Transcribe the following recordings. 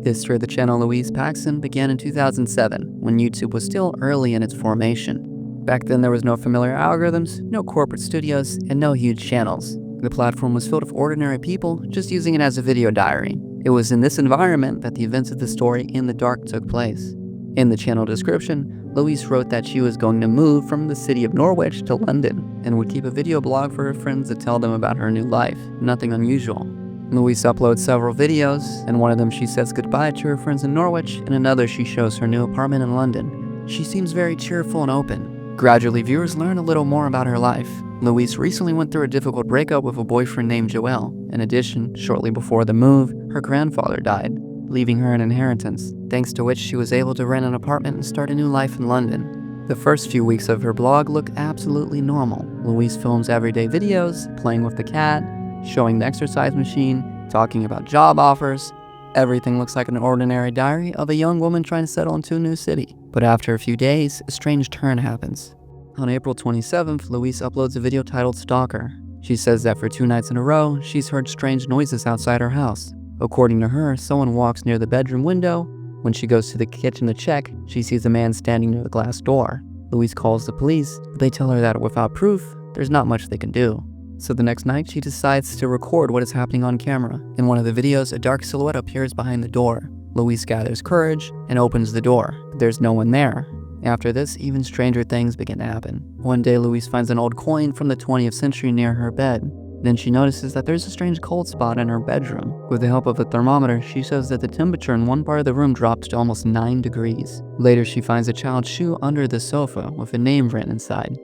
The history of the channel Louise Paxson began in 2007, when YouTube was still early in its formation. Back then there was no familiar algorithms, no corporate studios, and no huge channels. The platform was filled with ordinary people, just using it as a video diary. It was in this environment that the events of the story In the Dark took place. In the channel description, Louise wrote that she was going to move from the city of Norwich to London, and would keep a video blog for her friends to tell them about her new life. Nothing unusual. Louise uploads several videos. In one of them she says goodbye to her friends in Norwich, and another she shows her new apartment in London. She seems very cheerful and open. Gradually, viewers learn a little more about her life. Louise recently went through a difficult breakup with a boyfriend named Joel. In addition, shortly before the move, her grandfather died, leaving her an inheritance, thanks to which she was able to rent an apartment and start a new life in London. The first few weeks of her blog look absolutely normal. Louise films everyday videos, playing with the cat, showing the exercise machine, talking about job offers. Everything looks like an ordinary diary of a young woman trying to settle into a new city. But after a few days, a strange turn happens. On April 27th, Louise uploads a video titled Stalker. She says that for 2 nights in a row, she's heard strange noises outside her house. According to her, someone walks near the bedroom window. When she goes to the kitchen to check, she sees a man standing near the glass door. Louise calls the police, but they tell her that without proof, there's not much they can do. So the next night, she decides to record what is happening on camera. In one of the videos, a dark silhouette appears behind the door. Louise gathers courage and opens the door, but there's no one there. After this, even stranger things begin to happen. One day, Louise finds an old coin from the 20th century near her bed. Then she notices that there's a strange cold spot in her bedroom. With the help of a thermometer, she says that the temperature in one part of the room drops to almost 9 degrees. Later, she finds a child's shoe under the sofa with a name written inside.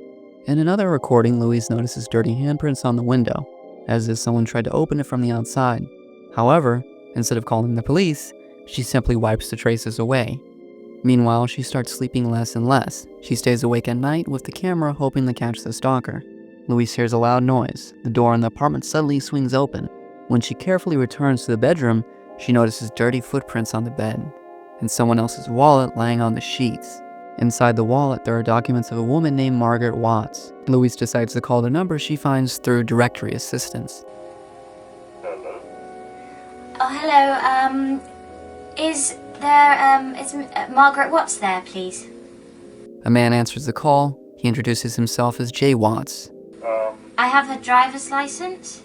In another recording, Louise notices dirty handprints on the window, as if someone tried to open it from the outside. However, instead of calling the police, she simply wipes the traces away. Meanwhile, she starts sleeping less and less. She stays awake at night with the camera, hoping to catch the stalker. Louise hears a loud noise. The door in the apartment suddenly swings open. When she carefully returns to the bedroom, she notices dirty footprints on the bed, and someone else's wallet lying on the sheets. Inside the wallet, there are documents of a woman named Margaret Watts. Louise decides to call the number she finds through directory assistance. Hello? Oh, hello. Is there, is Margaret Watts there, please? A man answers the call. He introduces himself as J. Watts. I have her driver's license.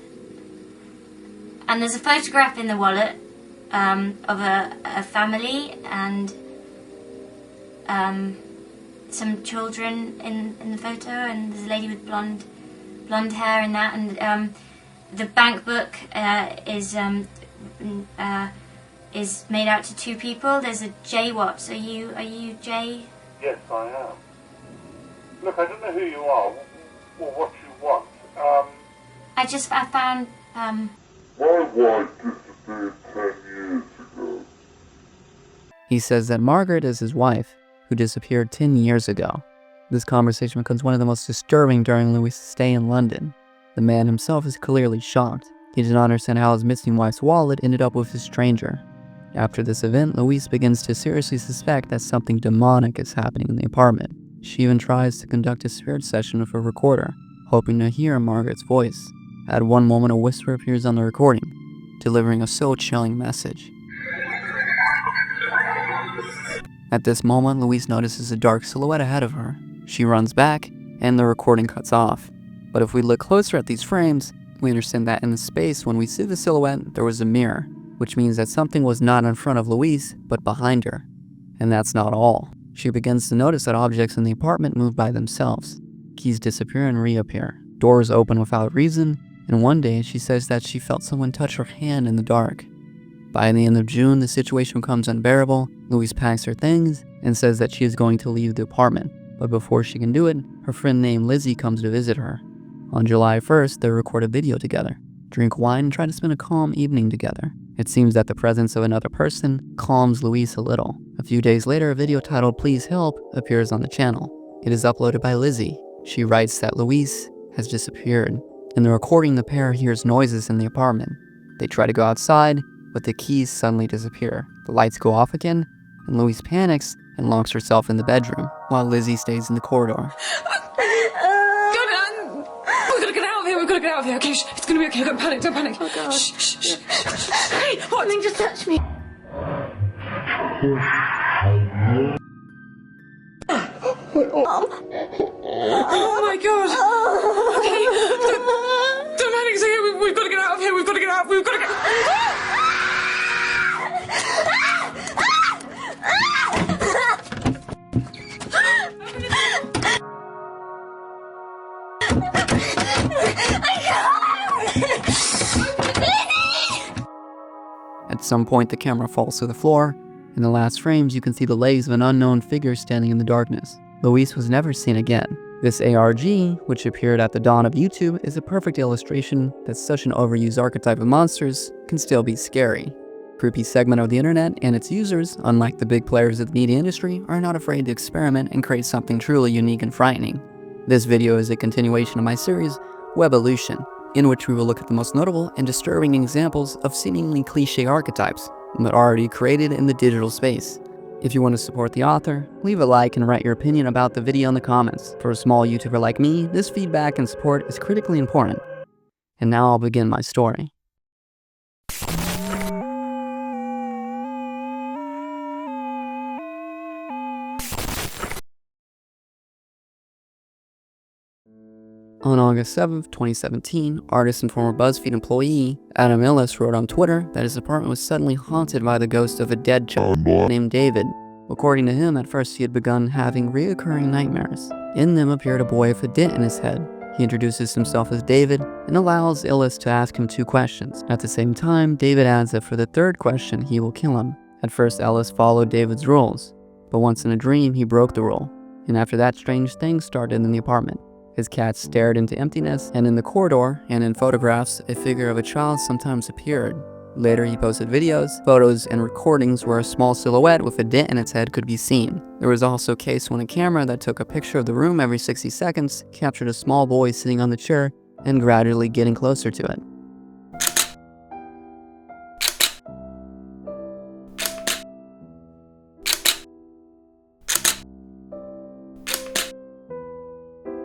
And there's a photograph in the wallet, of a family and, some children in the photo, and there's a lady with blonde hair in that, and the bank book is made out to 2 people. There's a J Watts. Are you J? Yes, I am. Look, I don't know who you are or what you want. I found My wife disappeared 10 years ago. He says that Margaret is his wife, who disappeared 10 years ago. This conversation becomes one of the most disturbing during Louise's stay in London. The man himself is clearly shocked. He does not understand how his missing wife's wallet ended up with a stranger. After this event, Louise begins to seriously suspect that something demonic is happening in the apartment. She even tries to conduct a spirit session with a recorder, hoping to hear Margaret's voice. At one moment, a whisper appears on the recording, delivering a soul-chilling message. At this moment, Louise notices a dark silhouette ahead of her. She runs back, and the recording cuts off. But if we look closer at these frames, we understand that in the space when we see the silhouette, there was a mirror, which means that something was not in front of Louise, but behind her. And that's not all. She begins to notice that objects in the apartment move by themselves. Keys disappear and reappear. Doors open without reason, and one day she says that she felt someone touch her hand in the dark. By the end of June, the situation becomes unbearable. Louise packs her things and says that she is going to leave the apartment. But before she can do it, her friend named Lizzie comes to visit her. On July 1st, they record a video together, drink wine, and try to spend a calm evening together. It seems that the presence of another person calms Louise a little. A few days later, a video titled Please Help appears on the channel. It is uploaded by Lizzie. She writes that Louise has disappeared. In the recording, the pair hears noises in the apartment. They try to go outside, but the keys suddenly disappear. The lights go off again, and Louise panics and locks herself in the bedroom, while Lizzie stays in the corridor. We've got to get out of here, we've got to get out of here. Okay, it's going to be okay, don't panic, don't panic. Oh God. Shh. Hey, what? Something just touched me. Mom. Oh my God. Okay, don't panic, it's okay, we've got to get out of here, we've got to get out, we've got to get At some point, the camera falls to the floor. In the last frames, you can see the legs of an unknown figure standing in the darkness. Louise was never seen again. This ARG, which appeared at the dawn of YouTube, is a perfect illustration that such an overused archetype of monsters can still be scary. Creepy segment of the internet and its users, unlike the big players of the media industry, are not afraid to experiment and create something truly unique and frightening. This video is a continuation of my series, Webelution, in which we will look at the most notable and disturbing examples of seemingly cliché archetypes, but already created in the digital space. If you want to support the author, leave a like and write your opinion about the video in the comments. For a small YouTuber like me, this feedback and support is critically important. And now I'll begin my story. On August 7, 2017, artist and former BuzzFeed employee Adam Illis wrote on Twitter that his apartment was suddenly haunted by the ghost of a dead child named David. According to him, at first he had begun having reoccurring nightmares. In them appeared a boy with a dent in his head. He introduces himself as David and allows Illis to ask him 2 questions. At the same time, David adds that for the 3rd question, he will kill him. At first, Illis followed David's rules, but once in a dream, he broke the rule. And after that, strange things started in the apartment. His cat stared into emptiness, and in the corridor and in photographs, a figure of a child sometimes appeared. Later, he posted videos, photos, and recordings where a small silhouette with a dent in its head could be seen. There was also a case when a camera that took a picture of the room every 60 seconds captured a small boy sitting on the chair and gradually getting closer to it.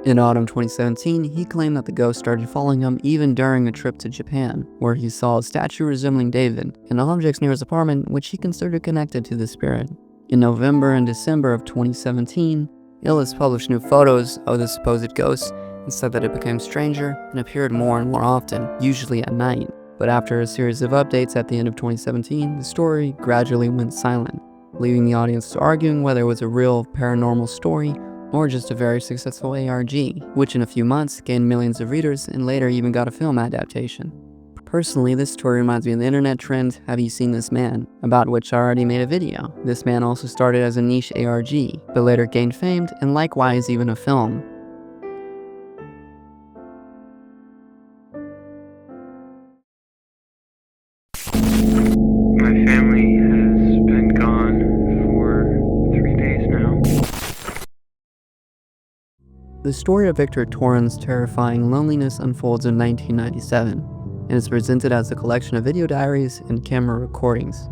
In autumn 2017, he claimed that the ghost started following him even during a trip to Japan, where he saw a statue resembling David and objects near his apartment which he considered connected to the spirit. In November and December of 2017, Illis published new photos of the supposed ghost and said that it became stranger and appeared more and more often, usually at night. But after a series of updates at the end of 2017, the story gradually went silent, leaving the audience to arguing whether it was a real paranormal story or just a very successful ARG, which in a few months gained millions of readers and later even got a film adaptation. Personally, this story reminds me of the internet trend, "Have you seen this man?" about which I already made a video. This man also started as a niche ARG, but later gained fame and likewise even a film. My family has been gone for 3 days now. The story of Victor Torin's terrifying loneliness unfolds in 1997, and is presented as a collection of video diaries and camera recordings,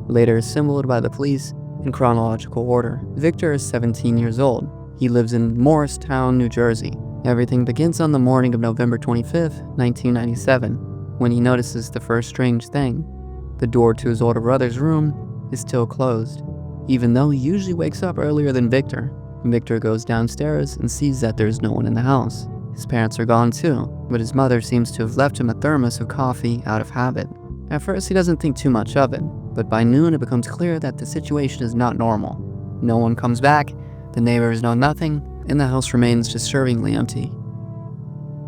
later assembled by the police in chronological order. Victor is 17 years old. He lives in Morristown, New Jersey. Everything begins on the morning of November 25th, 1997, when he notices the first strange thing. The door to his older brother's room is still closed, even though he usually wakes up earlier than Victor. Victor goes downstairs and sees that there's no one in the house. His parents are gone too, but his mother seems to have left him a thermos of coffee out of habit. At first he doesn't think too much of it, but by noon it becomes clear that the situation is not normal. No one comes back, the neighbors know nothing, and the house remains disturbingly empty.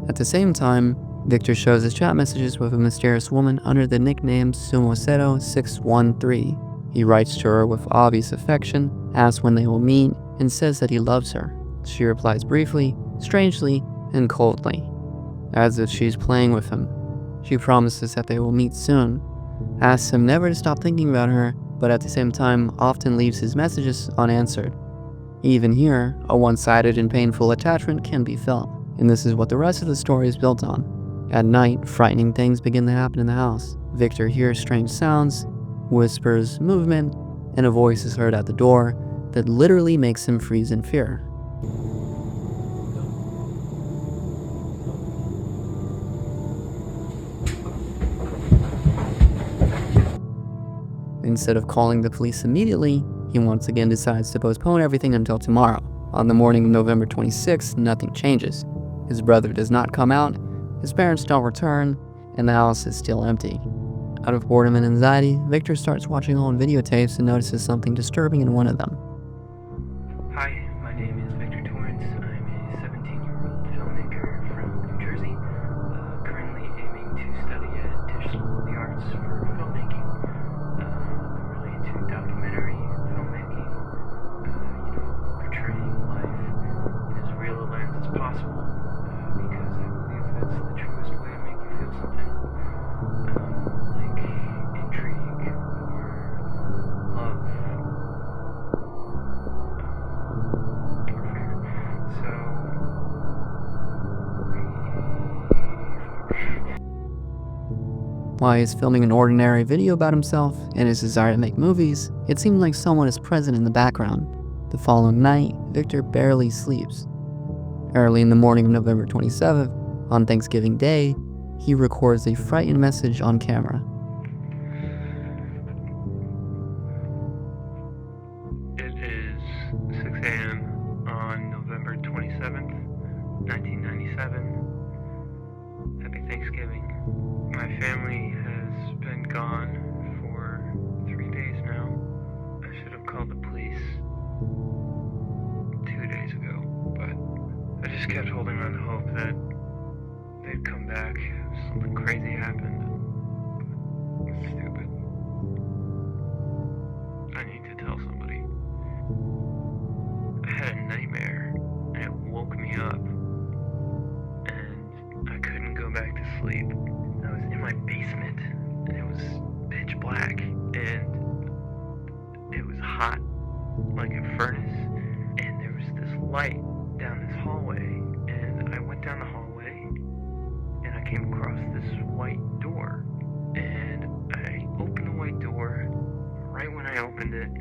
At the same time, Victor shows his chat messages with a mysterious woman under the nickname Sumoseto613. He writes to her with obvious affection, asks when they will meet, and says that he loves her. She replies briefly, strangely, and coldly, as if she's playing with him. She promises that they will meet soon, asks him never to stop thinking about her, but at the same time often leaves his messages unanswered. Even here, a one-sided and painful attachment can be felt, and this is what the rest of the story is built on. At night, frightening things begin to happen in the house. Victor hears strange sounds, whispers, movement, and a voice is heard at the door, that literally makes him freeze in fear. Instead of calling the police immediately, he once again decides to postpone everything until tomorrow. On the morning of November 26th, nothing changes. His brother does not come out, his parents don't return, and the house is still empty. Out of boredom and anxiety, Victor starts watching old videotapes and notices something disturbing in one of them. Hi, my name is Victor Torrance. I'm a 17-year-old filmmaker from New Jersey, currently aiming to study at Tisch School of the Arts for filmmaking. I'm really into documentary filmmaking, portraying life in as real a lens as possible, because I believe that's the truest way to make you feel something, like intrigue or love. While he's filming an ordinary video about himself and his desire to make movies, it seemed like someone is present in the background. The following night, Victor barely sleeps. Early in the morning of November 27th, on Thanksgiving Day, he records a frightened message on camera. It is 6 a.m. on November 27th, 1997. Happy Thanksgiving. My family has been gone for 3 days now. I should have called the police 2 days ago, but I just kept holding on to hope that they'd come back if something crazy happened. It's stupid. I need to tell somebody. I had a nightmare, and it woke me up, and I couldn't go back to sleep. I was in my basement, and it was pitch black, and it was hot, like a furnace, and there was this light down this hallway, and I went down the hallway, and I came across this white door, and I opened the white door. Right when I opened it,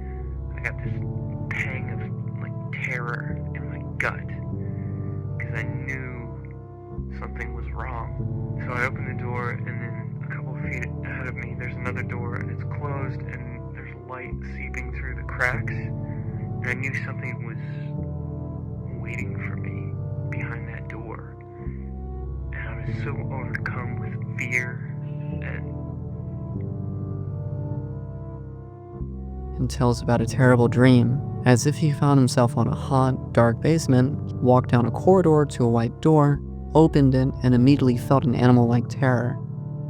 I got this pang of, terror in my gut, because I knew something was wrong. So I opened the door, and then a couple of feet ahead of me, there's another door, and it's closed, and there's light seeping through the cracks. And I knew something was waiting for me behind that door. And I was so overcome with fear and tells about a terrible dream, as if he found himself on a hot, dark basement, walked down a corridor to a white door, opened it, and immediately felt an animal-like terror.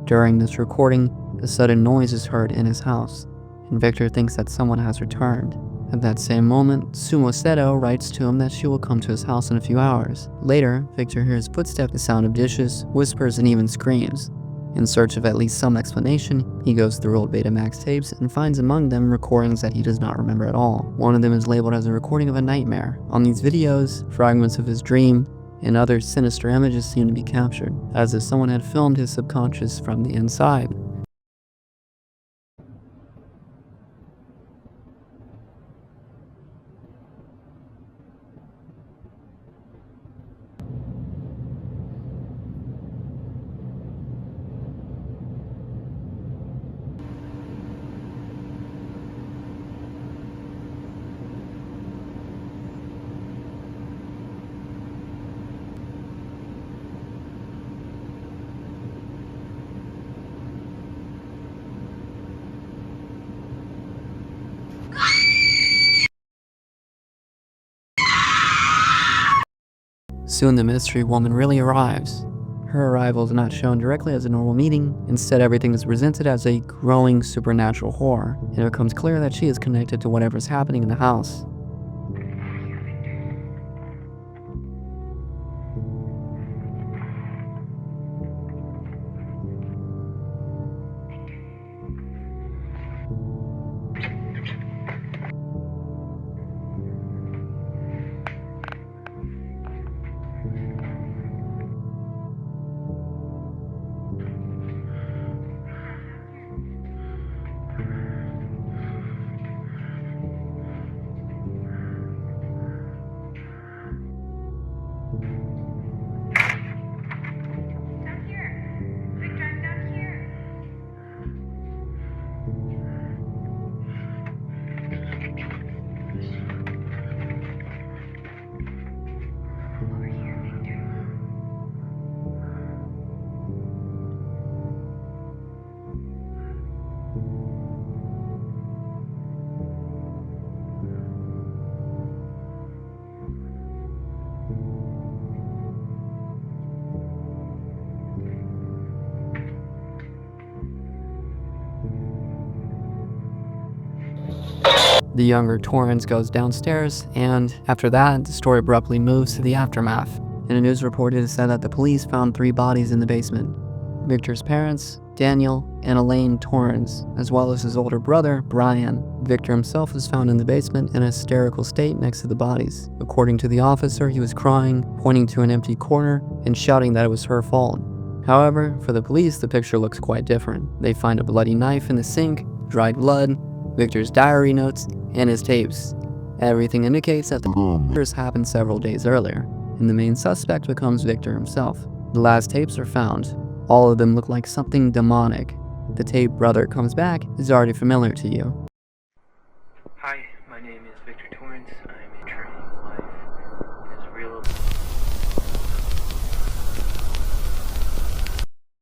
During this recording, a sudden noise is heard in his house, and Victor thinks that someone has returned. At that same moment, Sumo Seto writes to him that she will come to his house in a few hours. Later, Victor hears footsteps, the sound of dishes, whispers, and even screams. In search of at least some explanation, he goes through old Betamax tapes and finds among them recordings that he does not remember at all. One of them is labeled as a recording of a nightmare. On these videos, fragments of his dream and other sinister images seem to be captured, as if someone had filmed his subconscious from the inside. Soon the mystery woman really arrives. Her arrival is not shown directly as a normal meeting. Instead, everything is presented as a growing supernatural horror, and it becomes clear that she is connected to whatever is happening in the house. The younger Torrance goes downstairs, and after that, the story abruptly moves to the aftermath. In a news report, it is said that the police found 3 bodies in the basement. Victor's parents, Daniel, and Elaine Torrance, as well as his older brother, Brian. Victor himself was found in the basement in a hysterical state next to the bodies. According to the officer, he was crying, pointing to an empty corner, and shouting that it was her fault. However, for the police, the picture looks quite different. They find a bloody knife in the sink, dried blood, Victor's diary notes, and his tapes. Everything indicates that the murders happened several days earlier, and the main suspect becomes Victor himself. The last tapes are found. All of them look like something demonic. The tape "Brother Comes Back" is already familiar to you. Hi, my name is Victor Torrance. I'm a training life as real.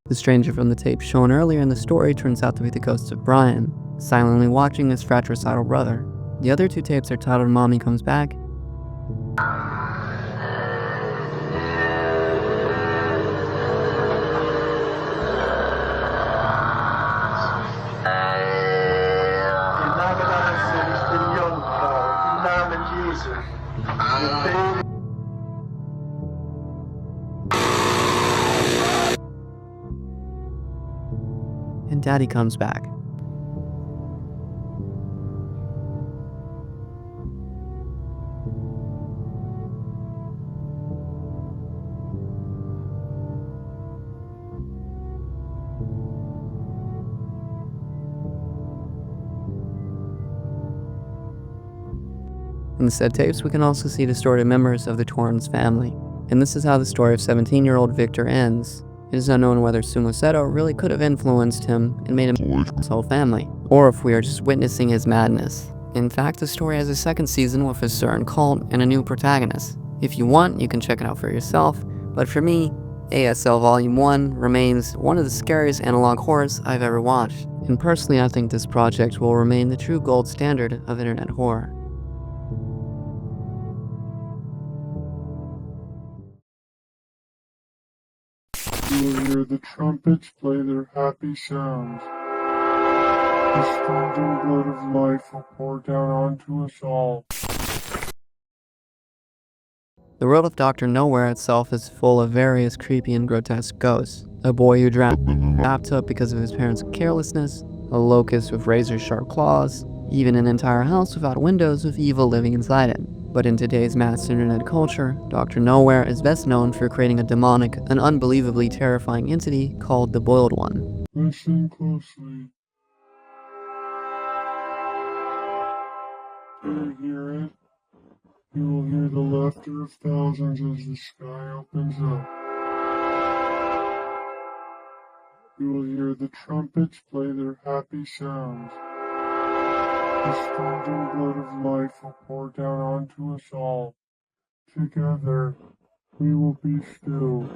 The stranger from the tape shown earlier in the story turns out to be the ghost of Brian, silently watching his fratricidal brother. The other 2 tapes are titled "Mommy Comes Back" and "Daddy Comes Back." In the said tapes, we can also see distorted members of the Torrance family. And this is how the story of 17-year-old Victor ends. It is unknown whether Sumoseto really could have influenced him and made him his whole family, or if we are just witnessing his madness. In fact, the story has a 2nd season with a certain cult and a new protagonist. If you want, you can check it out for yourself, but for me, ASL Volume 1 remains one of the scariest analog horrors I've ever watched. And personally, I think this project will remain the true gold standard of internet horror. You will hear the trumpets play their happy sounds. The streaming blood of life will pour down onto us all. The world of Dr. Nowhere itself is full of various creepy and grotesque ghosts. A boy who drowned in a bathtub because of his parents' carelessness, a locust with razor-sharp claws, even an entire house without windows with evil living inside it. But in today's mass internet culture, Dr. Nowhere is best known for creating a demonic and unbelievably terrifying entity called the Boiled One. Listen closely. Do you hear it? You will hear the laughter of thousands as the sky opens up. You will hear the trumpets play their happy sounds. The streaming blood of life will pour down onto us all. Together, we will be still.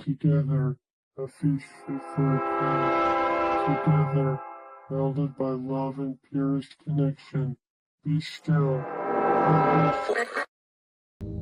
Together, a feast fit for a king. Together, melded by love and purest connection. Be still.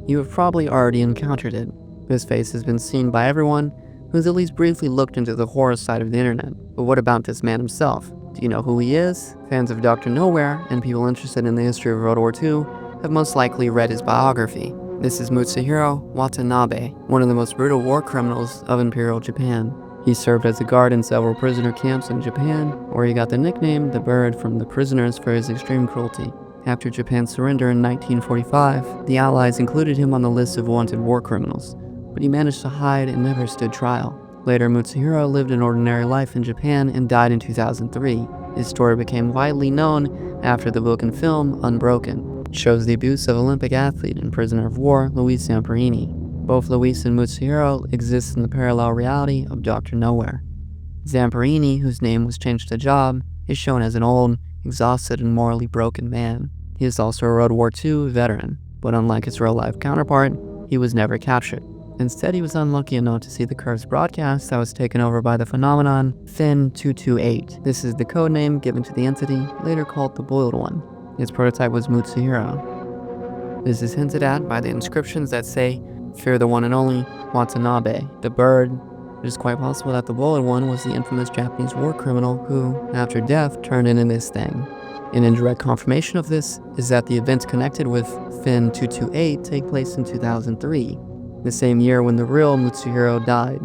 You have probably already encountered it. This face has been seen by everyone who's at least briefly looked into the horror side of the internet. But what about this man himself? Do you know who he is? Fans of Dr. Nowhere and people interested in the history of World War II have most likely read his biography. This is Mutsuhiro Watanabe, one of the most brutal war criminals of Imperial Japan. He served as a guard in several prisoner camps in Japan, where he got the nickname the Bird from the prisoners for his extreme cruelty. After Japan's surrender in 1945, the Allies included him on the list of wanted war criminals, but he managed to hide and never stood trial. Later, Mutsuhiro lived an ordinary life in Japan and died in 2003. His story became widely known after the book and film Unbroken. It shows the abuse of Olympic athlete and prisoner of war Luis Zamperini. Both Luis and Mutsuhiro exist in the parallel reality of Dr. Nowhere. Zamperini, whose name was changed to Job, is shown as an old, exhausted, and morally broken man. He is also a World War II veteran, but unlike his real-life counterpart, he was never captured. Instead, he was unlucky enough to see the Curse broadcast that was taken over by the phenomenon Fin-228. This is the codename given to the entity, later called the Boiled One. Its prototype was Mutsuhiro. This is hinted at by the inscriptions that say, "Fear the one and only Watanabe, the bird." It is quite possible that the Boiled One was the infamous Japanese war criminal who, after death, turned into this thing. An indirect confirmation of this is that the events connected with Fin 228 take place in 2003, the same year when the real Mitsuhiro died.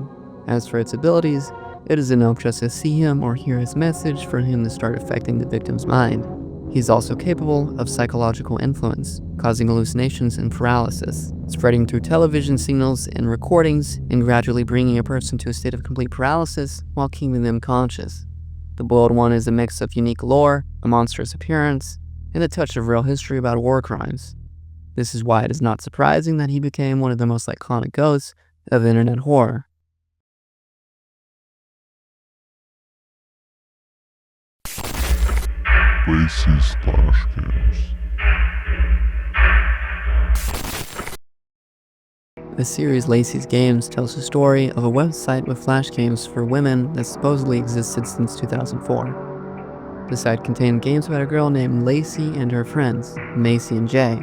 As for its abilities, it is enough just to see him or hear his message for him to start affecting the victim's mind. He's also capable of psychological influence, causing hallucinations and paralysis, spreading through television signals and recordings, and gradually bringing a person to a state of complete paralysis while keeping them conscious. The Boiled One is a mix of unique lore, a monstrous appearance, and a touch of real history about war crimes. This is why it is not surprising that he became one of the most iconic ghosts of internet horror. Lacey's Flash Games. The series Lacey's Games tells the story of a website with flash games for women that supposedly existed since 2004. The site contained games about a girl named Lacey and her friends, Macy and Jay.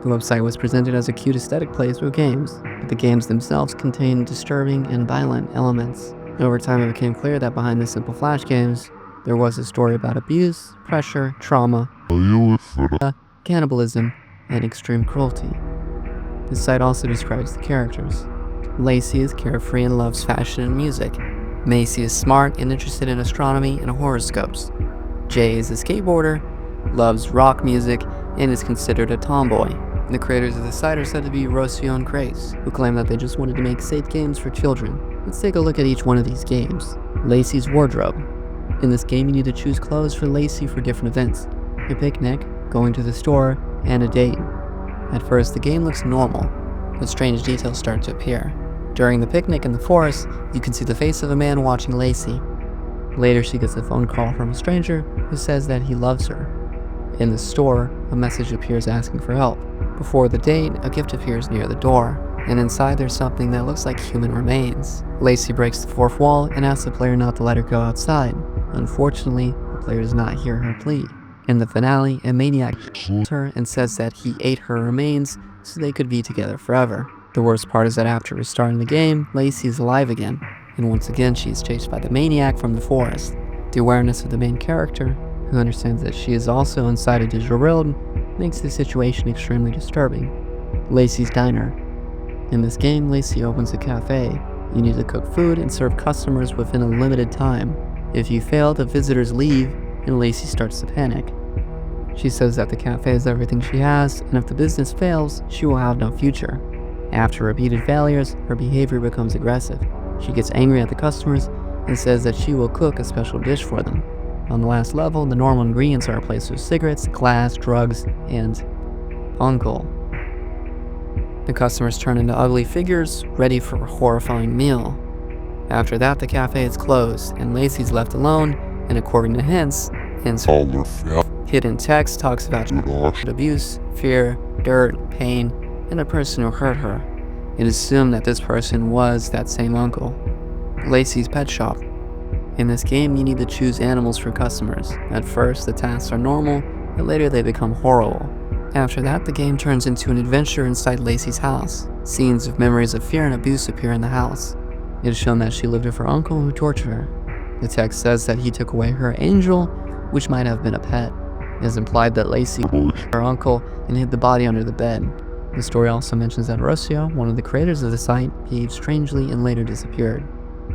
The website was presented as a cute aesthetic place with games, but the games themselves contained disturbing and violent elements. Over time, it became clear that behind the simple flash games, there was a story about abuse, pressure, trauma, cannibalism, and extreme cruelty. The site also describes the characters. Lacey is carefree and loves fashion and music. Macy is smart and interested in astronomy and horoscopes. Jay is a skateboarder, loves rock music, and is considered a tomboy. The creators of the site are said to be Urotsuki and Grace, who claim that they just wanted to make safe games for children. Let's take a look at each one of these games. Lacey's Wardrobe. In this game, you need to choose clothes for Lacey for different events: a picnic, going to the store, and a date. At first, the game looks normal, but strange details start to appear. During the picnic in the forest, you can see the face of a man watching Lacey. Later, she gets a phone call from a stranger who says that he loves her. In the store, a message appears asking for help. Before the date, a gift appears near the door, and inside there's something that looks like human remains. Lacey breaks the fourth wall and asks the player not to let her go outside. Unfortunately, the player does not hear her plea. In the finale, a maniac kills her and says that he ate her remains so they could be together forever. The worst part is that after restarting the game, Lacey is alive again, and once again she is chased by the maniac from the forest. The awareness of the main character, who understands that she is also inside a digital world, makes the situation extremely disturbing. Lacey's Diner. In this game, Lacey opens a cafe. You need to cook food and serve customers within a limited time. If you fail, the visitors leave, and Lacey starts to panic. She says that the cafe is everything she has, and if the business fails, she will have no future. After repeated failures, her behavior becomes aggressive. She gets angry at the customers and says that she will cook a special dish for them. On the last level, the normal ingredients are replaced with cigarettes, glass, drugs, and uncle. The customers turn into ugly figures, ready for a horrifying meal. After that, the cafe is closed, and Lacey's left alone, and according to hints, hidden text talks about abuse, fear, dirt, pain, and a person who hurt her. It is assumed that this person was that same uncle. Lacey's Pet Shop. In this game, you need to choose animals for customers. At first, the tasks are normal, but later they become horrible. After that, the game turns into an adventure inside Lacey's house. Scenes of memories of fear and abuse appear in the house. It is shown that she lived with her uncle who tortured her. The text says that he took away her angel, which might have been a pet. It is implied that Lacey killed her uncle and hid the body under the bed. The story also mentions that Urotsuki, one of the creators of the site, behaved strangely and later disappeared.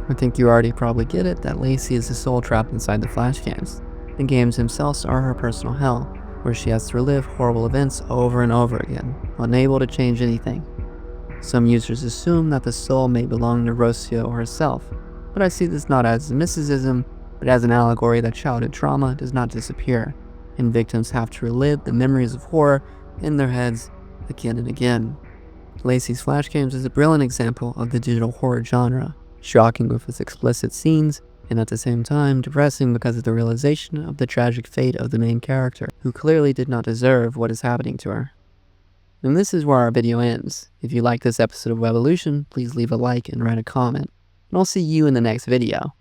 I think you already probably get it that Lacey is the soul trapped inside the flash games. The games themselves are her personal hell, where she has to relive horrible events over and over again, unable to change anything. Some users assume that the soul may belong to Urotsuki or herself, but I see this not as a mysticism, but as an allegory that childhood trauma does not disappear, and victims have to relive the memories of horror in their heads again and again. Lacey's Flash Games is a brilliant example of the digital horror genre, shocking with its explicit scenes, and at the same time depressing because of the realization of the tragic fate of the main character, who clearly did not deserve what is happening to her. And this is where our video ends. If you like this episode of Wevolution, please leave a like and write a comment, and I'll see you in the next video.